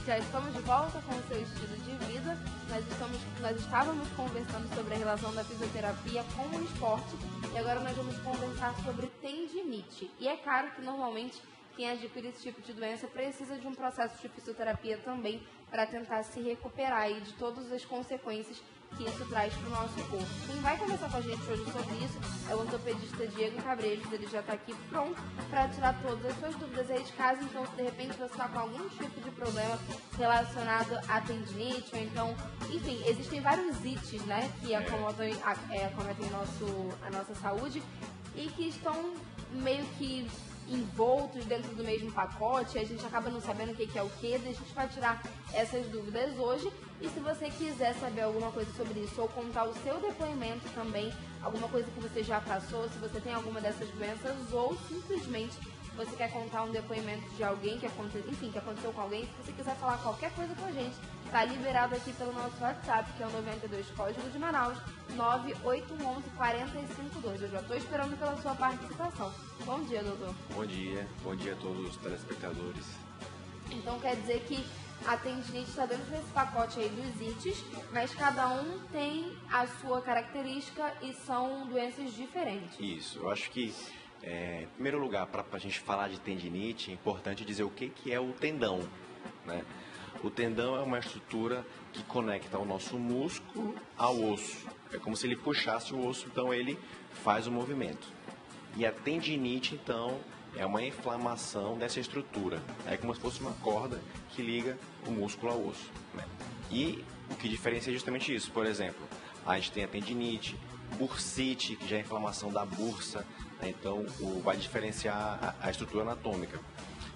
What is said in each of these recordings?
Já estamos de volta com o seu estilo de vida. Nós estávamos conversando sobre a relação da fisioterapia com o esporte e agora nós vamos conversar sobre tendinite. E é claro que normalmente quem adquire esse tipo de doença precisa de um processo de fisioterapia também para tentar se recuperar aí de todas as consequências que isso traz para o nosso corpo. Quem vai conversar com a gente hoje sobre isso é o ortopedista Diego Cabrejo. Ele já está aqui pronto para tirar todas as suas dúvidas aí de casa. Então, se de repente você está com algum tipo de problema relacionado à tendinite, ou então, enfim, existem vários ites, né, que acometem a nossa saúde e que estão meio que envoltos dentro do mesmo pacote, a gente acaba não sabendo o que é o que, a gente vai tirar essas dúvidas hoje. E se você quiser saber alguma coisa sobre isso ou contar o seu depoimento também, alguma coisa que você já passou, se você tem alguma dessas doenças ou simplesmente você quer contar um depoimento de alguém que aconteceu com alguém, se você quiser falar qualquer coisa com a gente, tá liberado aqui pelo nosso WhatsApp, que é o 92 Código de Manaus, 98111 452. Eu já estou esperando pela sua participação. Bom dia, doutor. Bom dia a todos os telespectadores. Então quer dizer que a tendinite está dentro desse pacote aí dos ites, mas cada um tem a sua característica e são doenças diferentes. Isso, eu acho que, em primeiro lugar, para a gente falar de tendinite, é importante dizer o que é o tendão, né? O tendão é uma estrutura que conecta o nosso músculo ao osso. É como se ele puxasse o osso, então ele faz o movimento. E a tendinite, então, é uma inflamação dessa estrutura. É como se fosse uma corda que liga o músculo ao osso, né? E o que diferencia é justamente isso. Por exemplo, a gente tem a tendinite, bursite, que já é a inflamação da bursa, né? Então vai diferenciar a estrutura anatômica.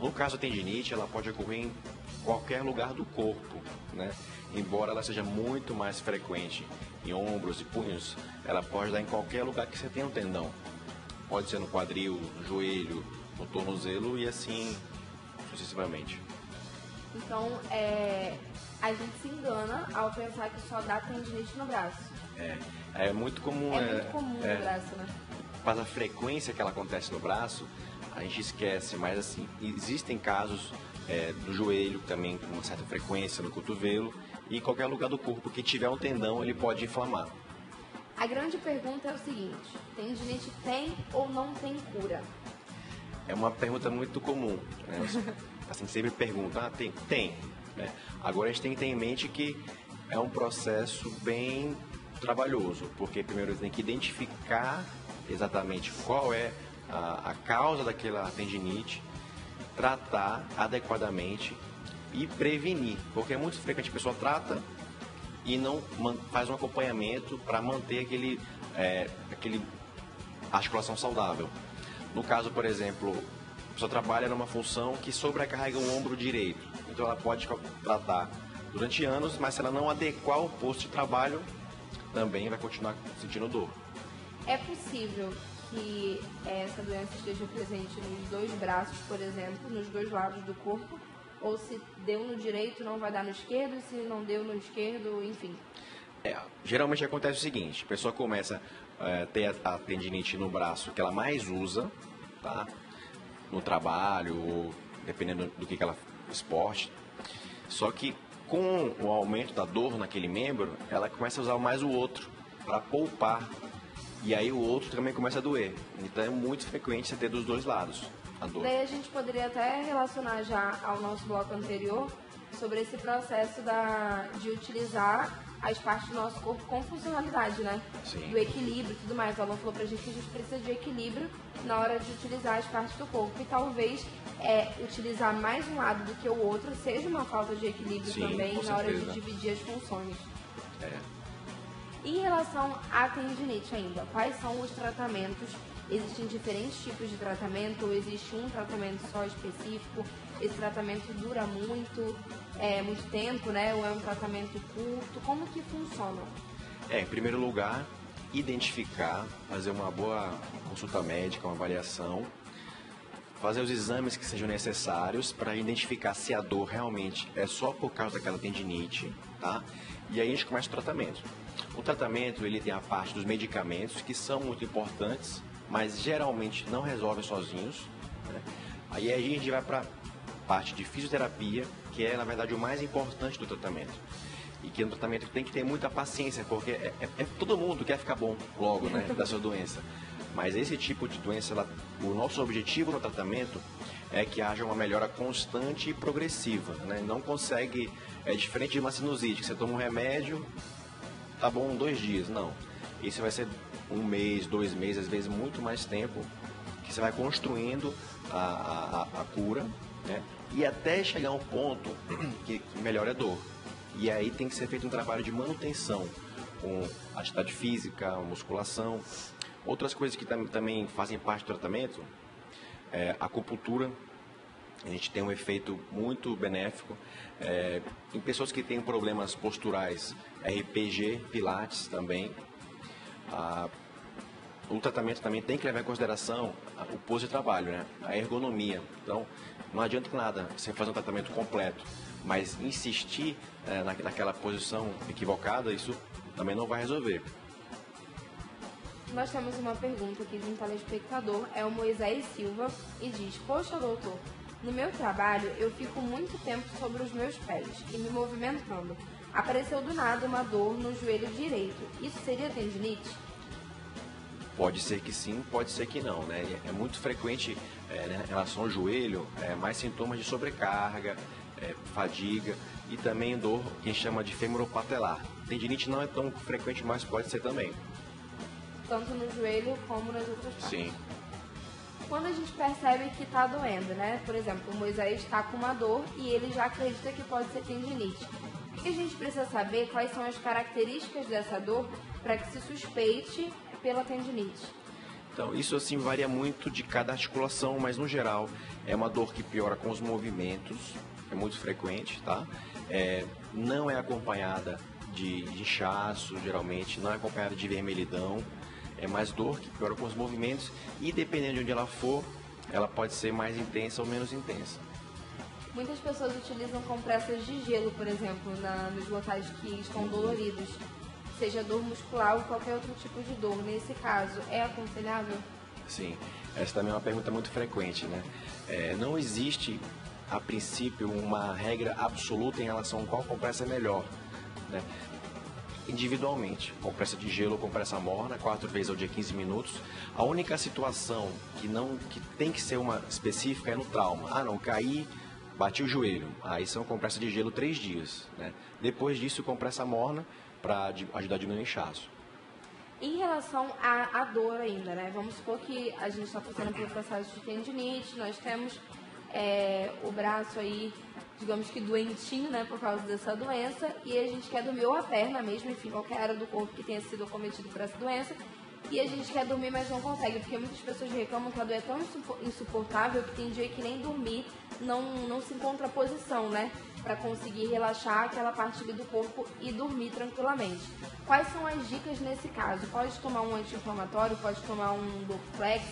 No caso da tendinite, ela pode ocorrer em qualquer lugar do corpo, né? Embora ela seja muito mais frequente em ombros e punhos, ela pode dar em qualquer lugar que você tenha um tendão. Pode ser no quadril, no joelho, no tornozelo e assim sucessivamente. Então, a gente se engana ao pensar que só dá tendinite no braço. É muito comum. Muito comum no braço, né? Mas a frequência que ela acontece no braço, a gente esquece. Mas assim, existem casos do joelho também com uma certa frequência, no cotovelo e em qualquer lugar do corpo que tiver um tendão, ele pode inflamar. A grande pergunta é o seguinte: tendinite tem ou não tem cura? É uma pergunta muito comum, né? Assim, sempre pergunta, tem. Né? Agora a gente tem que ter em mente que é um processo bem trabalhoso, porque primeiro tem que identificar exatamente qual é a causa daquela tendinite, tratar adequadamente e prevenir, porque é muito frequente a pessoa trata e não faz um acompanhamento para manter aquele articulação saudável. No caso, por exemplo, a pessoa trabalha numa função que sobrecarrega o ombro direito, então ela pode tratar durante anos, mas se ela não adequar o posto de trabalho, também vai continuar sentindo dor. É possível que essa doença esteja presente nos dois braços, por exemplo, nos dois lados do corpo? Ou se deu no direito, não vai dar no esquerdo, e se não deu no esquerdo, enfim? Geralmente acontece o seguinte: a pessoa começa a ter a tendinite no braço que ela mais usa, tá? No trabalho, ou dependendo do que ela esporte. Só que com o aumento da dor naquele membro, ela começa a usar mais o outro para poupar. E aí o outro também começa a doer. Então é muito frequente você ter dos dois lados a dor. Daí a gente poderia até relacionar já ao nosso bloco anterior sobre esse processo de utilizar as partes do nosso corpo com funcionalidade, né? Sim. Do equilíbrio e tudo mais. O Alan falou pra gente que a gente precisa de equilíbrio na hora de utilizar as partes do corpo. E talvez utilizar mais um lado do que o outro seja uma falta de equilíbrio. Sim, também com na hora de certeza. dividir as funções. Em relação à tendinite ainda, quais são os tratamentos? Existem diferentes tipos de tratamento, ou existe um tratamento só específico? Esse tratamento dura muito tempo, né? Ou é um tratamento curto? Como que funciona? Em primeiro lugar, identificar, fazer uma boa consulta médica, uma avaliação, fazer os exames que sejam necessários para identificar se a dor realmente é só por causa daquela tendinite, tá? E aí a gente começa o tratamento. O tratamento, ele tem a parte dos medicamentos, que são muito importantes, mas geralmente não resolvem sozinhos, né? Aí a gente vai para parte de fisioterapia, que é, na verdade, o mais importante do tratamento. E que é um tratamento que tem que ter muita paciência, porque todo mundo quer ficar bom logo, né, da sua doença. Mas esse tipo de doença, o nosso objetivo no tratamento é que haja uma melhora constante e progressiva, né? Não consegue, é diferente de uma sinusite, que você toma um remédio, tá bom 2 dias, não. Isso vai ser 1 mês, 2 meses, às vezes muito mais tempo, que você vai construindo a cura, né? E até chegar a um ponto que melhora a dor. E aí tem que ser feito um trabalho de manutenção, com atividade física, musculação. Outras coisas que também fazem parte do tratamento, a acupuntura, a gente tem um efeito muito benéfico. Em pessoas que têm problemas posturais, RPG, Pilates também. O tratamento também tem que levar em consideração o posto de trabalho, né? A ergonomia. Então, não adianta nada você fazer um tratamento completo, mas insistir naquela posição equivocada, isso também não vai resolver. Nós temos uma pergunta aqui de um telespectador, é o Moisés Silva, e diz: poxa, doutor, no meu trabalho eu fico muito tempo sobre os meus pés e me movimentando. Apareceu do nada uma dor no joelho direito. Isso seria tendinite? Pode ser que sim, pode ser que não, né? É muito frequente, né, em relação ao joelho, mais sintomas de sobrecarga, fadiga e também dor que a gente chama de femoropatelar. Tendinite não é tão frequente, mas pode ser também. Tanto no joelho como nas outras partes. Sim. Quando a gente percebe que está doendo, né? Por exemplo, o Moisés está com uma dor e ele já acredita que pode ser tendinite. O que a gente precisa saber? Quais são as características dessa dor para que se suspeite pela tendinite? Então, isso assim varia muito de cada articulação, mas no geral é uma dor que piora com os movimentos, é muito frequente, tá? Não é acompanhada de inchaço, geralmente, não é acompanhada de vermelhidão, é mais dor que piora com os movimentos e dependendo de onde ela for, ela pode ser mais intensa ou menos intensa. Muitas pessoas utilizam compressas de gelo, por exemplo, nos locais que estão doloridos, seja dor muscular ou qualquer outro tipo de dor. Nesse caso, é aconselhável? Sim, essa também é uma pergunta muito frequente, né? Não existe, a princípio, uma regra absoluta em relação a qual compressa é melhor, né? Individualmente, compressa de gelo ou compressa morna, 4 vezes ao dia, 15 minutos. A única situação que tem que ser uma específica é no trauma. Ah, não, caí, bati o joelho. Aí são compressa de gelo 3 dias, né? Depois disso, compressa morna para ajudar a diminuir o inchaço. Em relação à dor ainda, né? Vamos supor que a gente está passando por um processo de tendinite, nós temos o braço aí, digamos que doentinho, né, por causa dessa doença, e a gente quer dormir, ou a perna mesmo, enfim, qualquer área do corpo que tenha sido cometido por essa doença, e a gente quer dormir, mas não consegue, porque muitas pessoas reclamam que a dor é tão insuportável que tem dia que nem dormir não se encontra a posição, né, para conseguir relaxar aquela parte ali do corpo e dormir tranquilamente. Quais são as dicas nesse caso? Pode tomar um anti-inflamatório, pode tomar um Dorflex,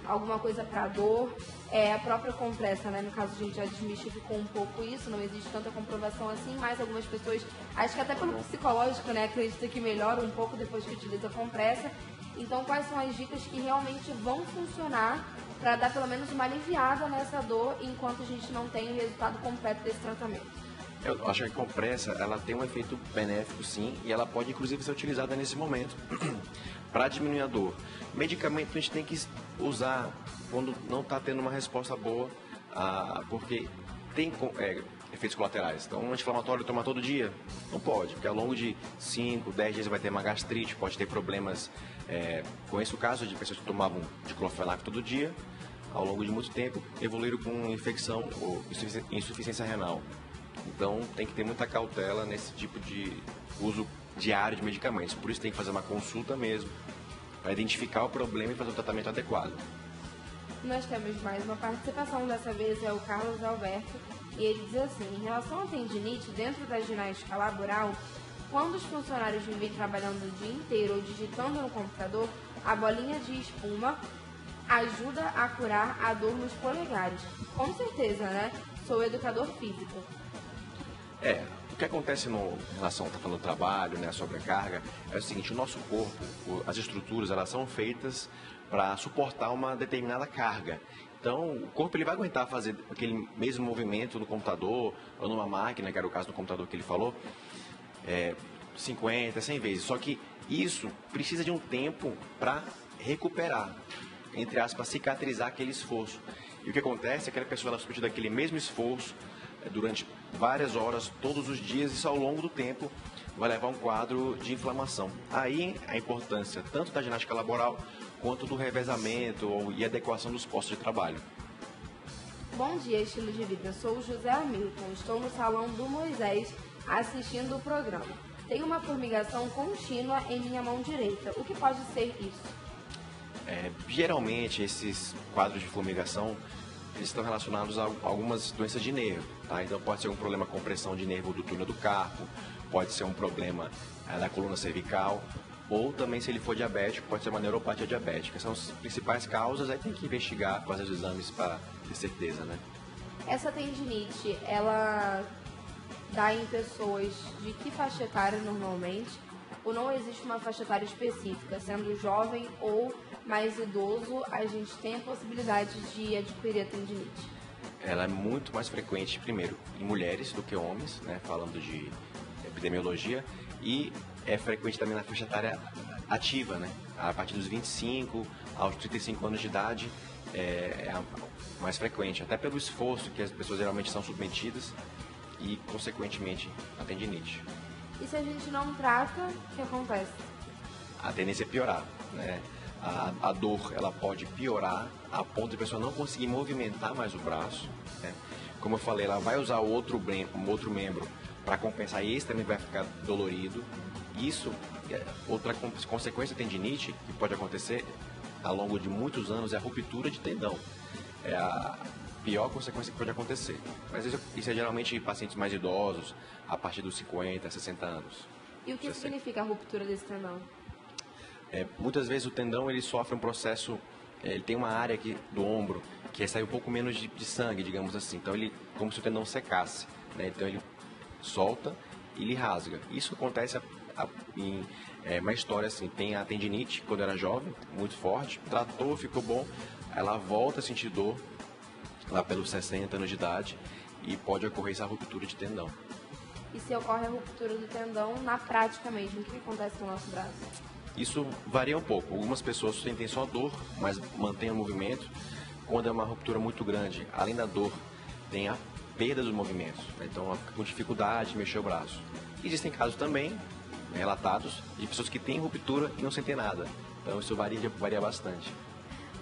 alguma coisa para dor, a própria compressa, né? No caso, a gente já desmistificou um pouco isso, não existe tanta comprovação assim, mas algumas pessoas, acho que até pelo psicológico, né, acreditam que melhora um pouco depois que utiliza a compressa. Então, quais são as dicas que realmente vão funcionar para dar pelo menos uma aliviada nessa dor enquanto a gente não tem o resultado completo desse tratamento? Eu acho que a compressa, ela tem um efeito benéfico sim, e ela pode inclusive ser utilizada nesse momento para diminuir a dor. Medicamento a gente tem que usar quando não está tendo uma resposta boa, porque tem efeitos colaterais. Então, um anti-inflamatório tomar todo dia? Não pode, porque ao longo de 5, 10 dias vai ter uma gastrite, pode ter problemas. Conheço o caso de pessoas que tomavam diclofenac todo dia, ao longo de muito tempo, evoluíram com infecção ou insuficiência renal. Então, tem que ter muita cautela nesse tipo de uso diário de medicamentos. Por isso, tem que fazer uma consulta mesmo, para identificar o problema e fazer o tratamento adequado. Nós temos mais uma participação, dessa vez é o Carlos Alberto, e ele diz assim: em relação à tendinite, dentro da ginástica laboral, quando os funcionários vivem trabalhando o dia inteiro ou digitando no computador, a bolinha de espuma ajuda a curar a dor nos polegares. Com certeza, né? Sou educador físico. O que acontece em relação ao trabalho, né, a sobrecarga, é o seguinte: o nosso corpo, as estruturas, elas são feitas para suportar uma determinada carga. Então, o corpo ele vai aguentar fazer aquele mesmo movimento no computador ou numa máquina, que era o caso do computador que ele falou, 50, 100 vezes. Só que isso precisa de um tempo para recuperar, entre aspas, cicatrizar aquele esforço. E o que acontece é que aquela pessoa ela submete daquele mesmo esforço durante várias horas, todos os dias, e isso ao longo do tempo vai levar a um quadro de inflamação. Aí a importância tanto da ginástica laboral quanto do revezamento e adequação dos postos de trabalho. Bom dia, estilo de vida. Sou o José Hamilton. Estou no salão do Moisés assistindo o programa. Tenho uma formigação contínua em minha mão direita. O que pode ser isso? Geralmente, esses quadros de formigação eles estão relacionados a algumas doenças de nervo. Tá? Então, pode ser um problema com pressão de nervo do túnel do carpo, pode ser um problema da coluna cervical, ou também, se ele for diabético, pode ser uma neuropatia diabética. São as principais causas, aí tem que investigar, fazer os exames para ter certeza, né? Essa tendinite, ela dá em pessoas de que faixa etária normalmente? Ou não existe uma faixa etária específica? Sendo jovem ou mais idoso, a gente tem a possibilidade de adquirir a tendinite? Ela é muito mais frequente, primeiro, em mulheres do que homens, né? Falando de epidemiologia, e é frequente também na faixa etária ativa, né? A partir dos 25 aos 35 anos de idade é a mais frequente, até pelo esforço que as pessoas geralmente são submetidas e, consequentemente, a tendinite. E se a gente não trata, o que acontece? A tendência é piorar, né? A dor ela pode piorar a ponto de a pessoa não conseguir movimentar mais o braço, né? Como eu falei, ela vai usar o outro membro para compensar e esse também vai ficar dolorido. Isso, outra consequência da tendinite que pode acontecer ao longo de muitos anos é a ruptura de tendão. É a pior consequência que pode acontecer. Mas isso é geralmente em pacientes mais idosos, a partir dos 50, 60 anos. E o que significa a ruptura desse tendão? Muitas vezes o tendão ele sofre um processo, ele tem uma área aqui do ombro que sai um pouco menos de sangue, digamos assim. Então ele, como se o tendão secasse, né? Então ele solta e ele rasga. Isso acontece em uma história assim. Tem a tendinite quando era jovem, muito forte, tratou, ficou bom, ela volta a sentir dor lá pelos 60 anos de idade e pode ocorrer essa ruptura de tendão. E se ocorre a ruptura do tendão na prática mesmo, o que acontece com o nosso braço? Isso varia um pouco. Algumas pessoas sentem só dor, mas mantêm o movimento. Quando é uma ruptura muito grande, além da dor, tem a perda dos movimentos. Então, fica com dificuldade de mexer o braço. Existem casos também, relatados, de pessoas que têm ruptura e não sentem nada. Então, isso varia bastante.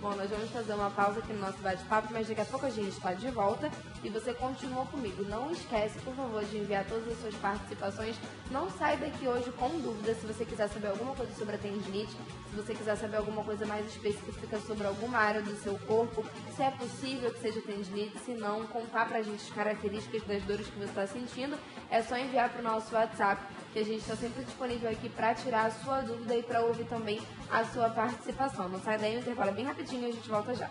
Bom, nós vamos fazer uma pausa aqui no nosso bate-papo, mas daqui a pouco a gente está de volta e você continua comigo. Não esquece, por favor, de enviar todas as suas participações. Não sai daqui hoje com dúvidas. Se você quiser saber alguma coisa sobre a tendinite, se você quiser saber alguma coisa mais específica sobre alguma área do seu corpo, se é possível que seja tendinite, se não, contar pra gente as características das dores que você está sentindo, é só enviar para o nosso WhatsApp, que a gente está sempre disponível aqui para tirar a sua dúvida e para ouvir também a sua participação. Não sai daí, o intervalo é bem rapidinho e a gente volta já.